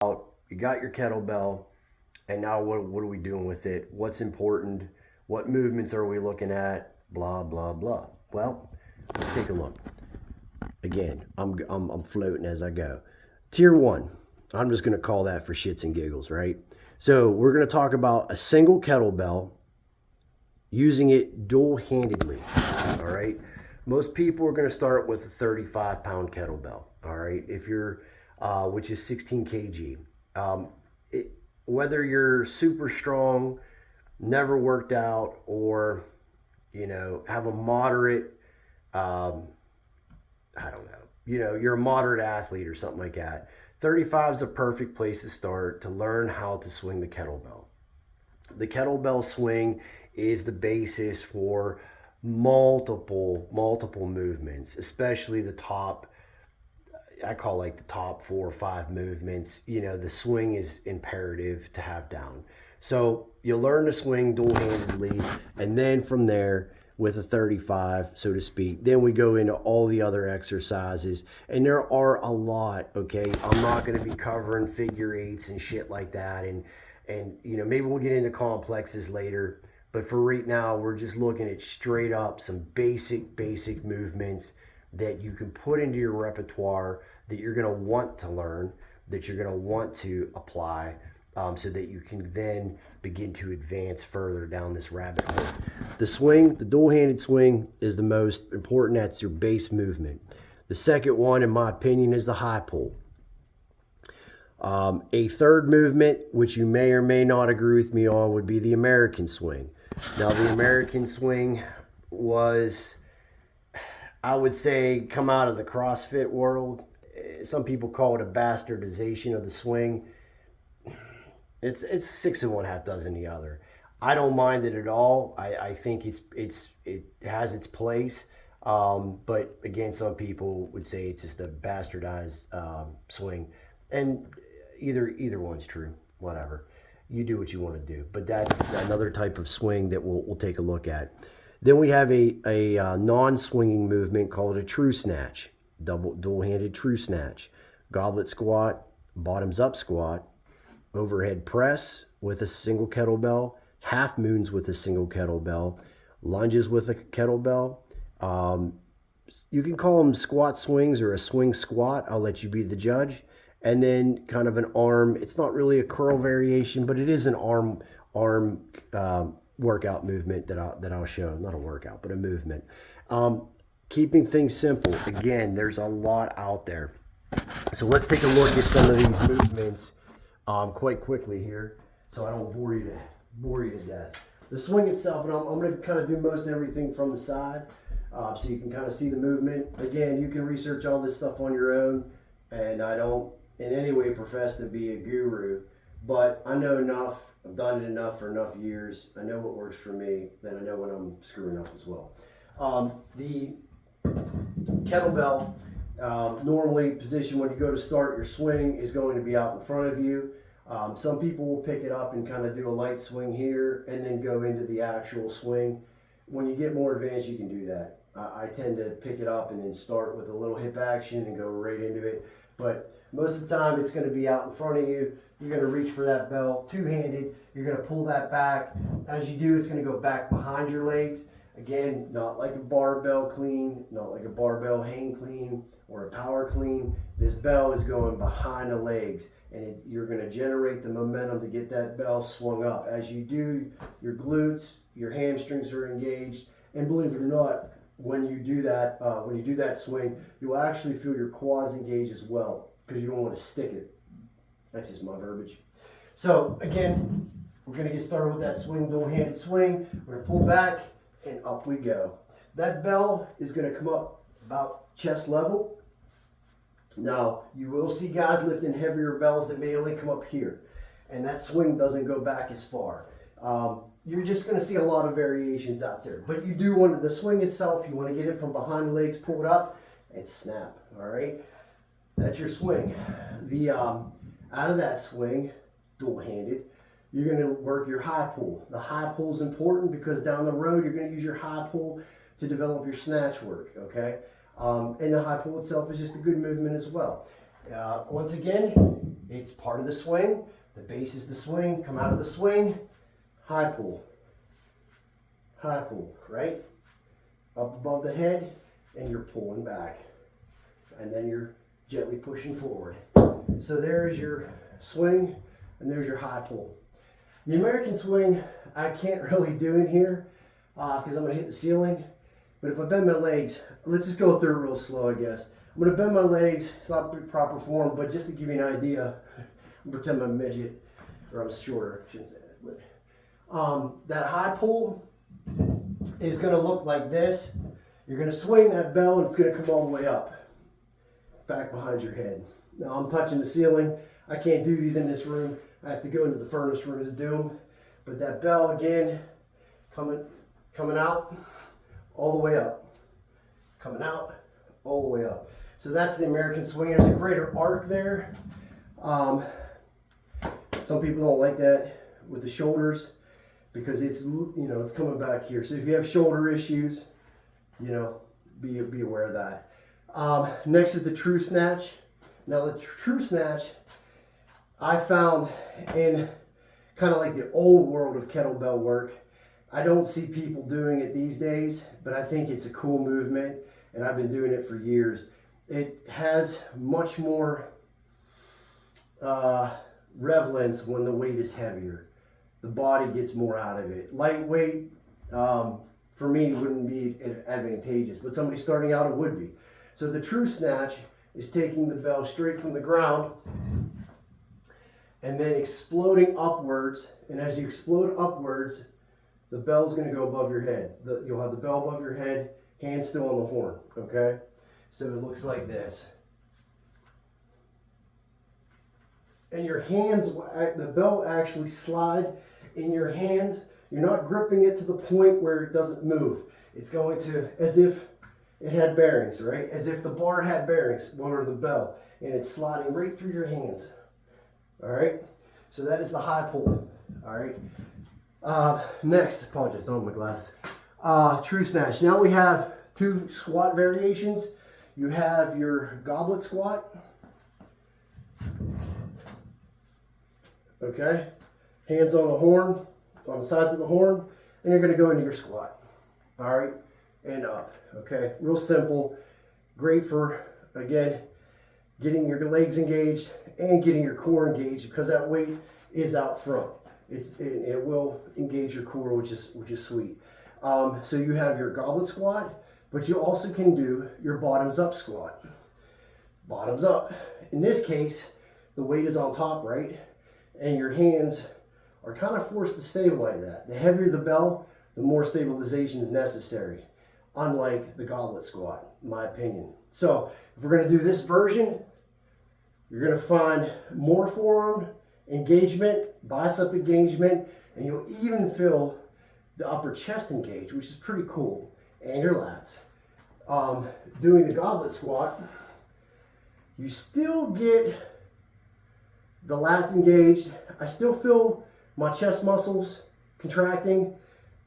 You got your kettlebell, and now what are we doing with it? What's important? What movements are we looking at? Blah blah blah. Well, let's take a look. Again, I'm floating as I go. Tier one. I'm just going to call that for shits and giggles, right? So we're going to talk about a single kettlebell, using it dual-handedly. All right. Most people are going to start with a 35-pound kettlebell. All right. If you're, which is 16 kg. Whether you're super strong, never worked out, or have a moderate, I don't know, you're a moderate athlete or something like that. 35 is a perfect place to start to learn how to swing the kettlebell. The kettlebell swing is the basis for multiple movements, especially the top. I call like the top 4 or 5 movements. The swing is imperative to have down. So you learn to swing dual-handedly, and then from there, with a 35, so to speak, then we go into all the other exercises, and there are a lot. Okay, I'm not going to be covering figure eights and shit like that, and maybe we'll get into complexes later. But for right now, we're just looking at straight up some basic movements that you can put into your repertoire, that you're going to want to learn, that you're going to want to apply, so that you can then begin to advance further down this rabbit hole. The swing, the dual-handed swing, is the most important. That's your base movement. The second one, in my opinion, is the high pull. A third movement, which you may or may not agree with me on, would be the American swing. Now, the American swing was, I would say, come out of the CrossFit world. Some people call it a bastardization of the swing. It's 6 and 1/2 dozen the other. I don't mind it at all. I think it has its place. But again, some people would say it's just a bastardized swing, and either one's true. Whatever, you do what you want to do. But that's another type of swing that we'll take a look at. Then we have a non-swinging movement called a true snatch, dual-handed true snatch, goblet squat, bottoms up squat, overhead press with a single kettlebell, half moons with a single kettlebell, lunges with a kettlebell. You can call them squat swings or a swing squat. I'll let you be the judge. And then kind of an arm. It's not really a curl variation, but it is an arm workout movement that I'll show. Not a workout, but a movement. Keeping things simple. Again, there's a lot out there. So let's take a look at some of these movements quite quickly here, so I don't bore you to death. The swing itself, and I'm going to kind of do most everything from the side, so you can kind of see the movement. Again, you can research all this stuff on your own, and I don't in any way profess to be a guru, but I know enough. I've done it enough for enough years. I know what works for me, then I know when I'm screwing up as well. The kettlebell, normally position when you go to start your swing, is going to be out in front of you. Some people will pick it up and kind of do a light swing here and then go into the actual swing. When you get more advanced, you can do that. I tend to pick it up and then start with a little hip action and go right into it. But most of the time, it's going to be out in front of you. You're going to reach for that bell two-handed. You're going to pull that back. As you do, it's going to go back behind your legs. Again, not like a barbell clean, not like a barbell hang clean or a power clean. This bell is going behind the legs, and you're going to generate the momentum to get that bell swung up. As you do, your glutes, your hamstrings are engaged, and believe it or not, when you do that swing, you'll actually feel your quads engage as well, because you don't want to stick it. That's just my verbiage. So again, we're going to get started with that swing, dual-handed swing. We're going to pull back, and up we go. That bell is going to come up about chest level. Now, you will see guys lifting heavier bells that may only come up here, and that swing doesn't go back as far. You're just going to see a lot of variations out there, but you do want the swing itself, you want to get it from behind the legs, pull it up, and snap. All right, that's your swing. The out of that swing, dual-handed, you're going to work your high pull. The high pull is important because down the road you're going to use your high pull to develop your snatch work. Okay. And the high pull itself is just a good movement as well. Once again, it's part of the swing. The base is the swing. Come out of the swing, high pull, right? Up above the head, and you're pulling back. And then you're gently pushing forward. So there's your swing, and there's your high pull. The American swing, I can't really do in here because I'm going to hit the ceiling. But if I bend my legs, let's just go through it real slow, I guess. I'm going to bend my legs. It's not proper form, but just to give you an idea, I'm pretend I'm a midget, or I'm shorter. I shouldn't say that. But that high pull is going to look like this. You're going to swing that bell, and it's going to come all the way up, back behind your head. Now I'm touching the ceiling. I can't do these in this room. I have to go into the furnace room to do them. But that bell again, coming out, all the way up. Coming out, all the way up. So that's the American swing. There's a greater arc there. Some people don't like that with the shoulders because it's, it's coming back here. So if you have shoulder issues, be aware of that. Next is the true snatch. Now the true snatch, I found in kind of like the old world of kettlebell work. I don't see people doing it these days, but I think it's a cool movement, and I've been doing it for years. It has much more relevance when the weight is heavier. The body gets more out of it. Lightweight, for me, wouldn't be advantageous, but somebody starting out, it would be. So the true snatch is taking the bell straight from the ground and then exploding upwards. And as you explode upwards, the bell's going to go above your head. You'll have the bell above your head, hand still on the horn, okay? So it looks like this. And your hands, the bell will actually slide in your hands. You're not gripping it to the point where it doesn't move. It's going to, as if it had bearings, right? As if the bar had bearings, or the bell, and it's sliding right through your hands. All right? So that is the high pull. All right? Next, apologize, don't have my glasses. True snatch. Now we have two squat variations. You have your goblet squat. Okay? Hands on the horn, on the sides of the horn, and you're going to go into your squat. All right? And up. Okay? Real simple. Great for, again, getting your legs engaged and getting your core engaged because that weight is out front. It will engage your core, which is sweet. So you have your goblet squat, but you also can do your bottoms up squat. Bottoms up. In this case, the weight is on top, right? And your hands are kind of forced to stabilize that. The heavier the bell, the more stabilization is necessary, unlike the goblet squat, in my opinion. So if we're going to do this version, you're going to find more forearm engagement, bicep engagement, and you'll even feel the upper chest engaged, which is pretty cool, and your lats. Doing the goblet squat, you still get the lats engaged. I still feel my chest muscles contracting,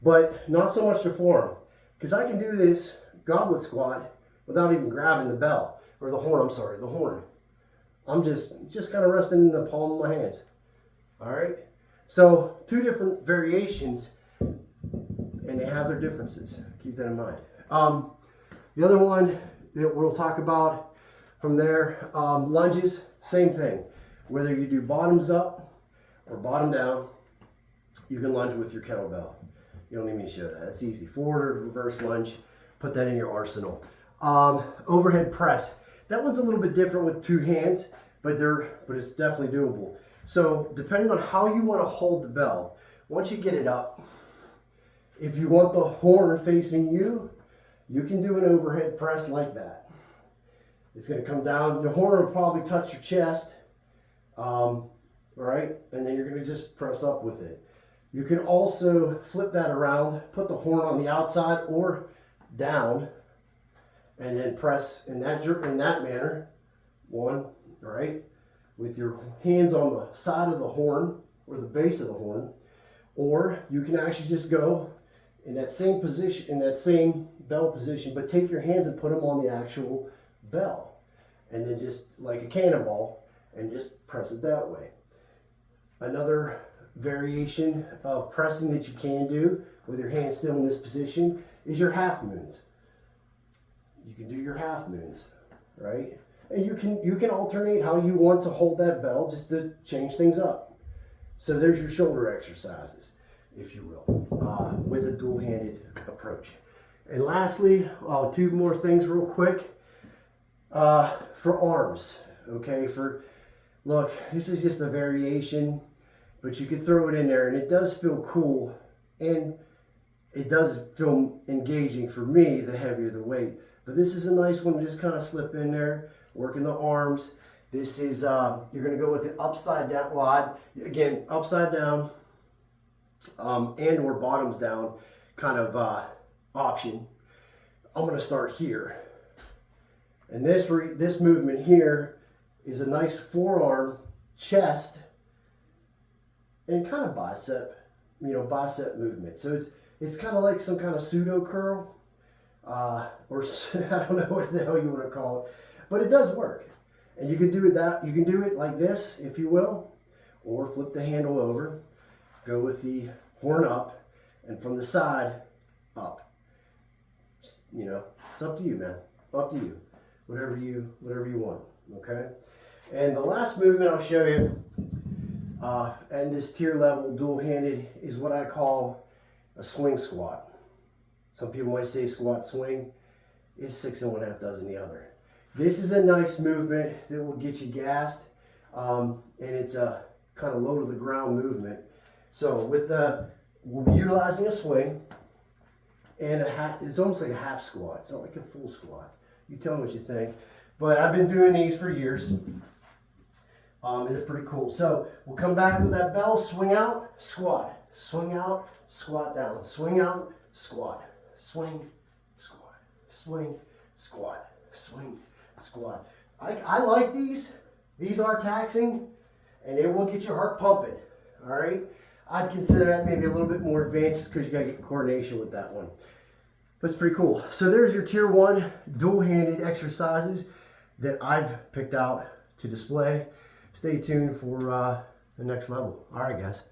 but not so much the forearm, because I can do this goblet squat without even grabbing the bell, or the horn, I'm sorry, the horn. I'm just kind of resting in the palm of my hands. All right? So, two different variations, and they have their differences. Keep that in mind. The other one that we'll talk about from there, lunges, same thing. Whether you do bottoms up or bottom down, you can lunge with your kettlebell. You don't need me to show that. It's easy. Forward or reverse lunge, put that in your arsenal. Overhead press. That one's a little bit different with two hands, but it's definitely doable. So depending on how you want to hold the bell, once you get it up, if you want the horn facing you, you can do an overhead press like that. It's going to come down. The horn will probably touch your chest, right? And then you're going to just press up with it. You can also flip that around, put the horn on the outside or down, and then press in that manner. One, right? With your hands on the side of the horn or the base of the horn. Or you can actually just go in that same position, in that same bell position, but take your hands and put them on the actual bell. and then just like a cannonball, and just press it that way. Another variation of pressing that you can do with your hand still in this position is your half moons. You can do your half moons, right? And you can alternate how you want to hold that bell just to change things up. So there's your shoulder exercises, if you will, with a dual-handed approach. And lastly, two more things real quick. For arms, okay? Look, this is just a variation, but you can throw it in there, and it does feel cool, and it does feel engaging for me the heavier the weight. But this is a nice one to just kind of slip in there, working the arms. This is, you're going to go with the upside down, again, upside down and or bottoms down kind of option. I'm going to start here. And this movement here is a nice forearm, chest, and kind of bicep movement. So it's kind of like some kind of pseudo curl, or I don't know what the hell you want to call it, but it does work. And you can do it like this, if you will, or flip the handle over, go with the horn up, and from the side up. You know, it's up to you, man. Up to you. Whatever you want. Okay. And the last movement I'll show you, and this tier level dual-handed, is what I call a swing squat. Some people might say squat swing. It's 6 1/2 dozen the other. This is a nice movement that will get you gassed, and it's a kind of low to the ground movement. So we'll be utilizing a swing and it's almost like a half squat. It's not like a full squat. You tell me what you think. But I've been doing these for years. And it's pretty cool. So we'll come back with that bell, swing out, squat. Swing out, squat down. Swing out, squat. Swing, squat. Swing, squat. Swing, squat. I like these. These are taxing, and it will get your heart pumping. All right? I'd consider that maybe a little bit more advanced because you got to get coordination with that one. But it's pretty cool. So there's your tier 1 dual-handed exercises that I've picked out to display. Stay tuned for the next level. All right, guys.